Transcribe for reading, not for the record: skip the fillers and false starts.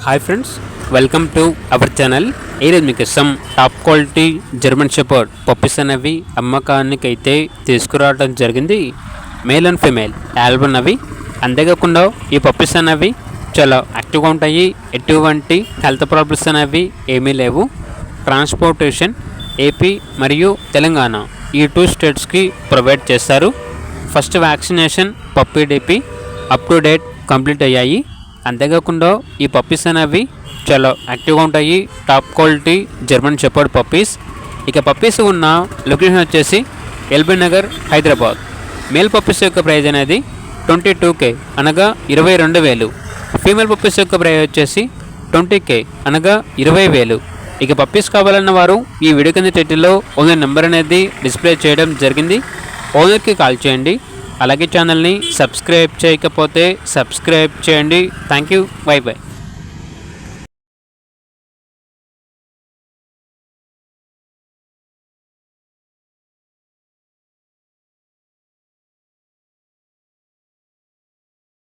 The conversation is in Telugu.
Hi friends, welcome to our channel. ఈరోజు మీకు some top quality German shepherd puppies అనేవి అమ్మకానికి అయితే తీసుకురావడం జరిగింది. మేల్ అండ్ ఫీమేల్ ఆల్బన్ అవి. అంతేకాకుండా ఈ పప్పీస్ అనేవి చాలా యాక్టివ్గా ఉంటాయి. ఎటువంటి హెల్త్ ప్రాబ్లమ్స్ అనేవి ఏమీ లేవు. ట్రాన్స్పోర్టేషన్ ఏపీ మరియు తెలంగాణ ఈ 2 స్టేట్స్కి ప్రొవైడ్ చేస్తారు. First vaccination puppy DP up to date complete అయ్యాయి. అంతేకాకుండా ఈ పప్పీస్ అనేవి చాలా యాక్టివ్గా ఉంటాయి. Top quality German shepherd puppies. ఇక పప్పీస్ ఉన్న లొకేషన్ వచ్చేసి LB Nagar, Hyderabad. Male puppies యొక్క ప్రైజ్ అనేది 22K అనగా 22,000. ఫీమేల్ పప్పీస్ యొక్క ప్రైజ్ వచ్చేసి 20K అనగా 20,000. ఇక పప్పీస్ కావాలన్న వారు ఈ వీడియో కింద టైటిల్లో ఓనర్ నెంబర్ అనేది డిస్ప్లే చేయడం జరిగింది. ఓనర్కి కాల్ చేయండి. అలాగే ఛానల్ని సబ్స్క్రైబ్ చేయకపోతే సబ్స్క్రైబ్ చేయండి. Thank you. By by.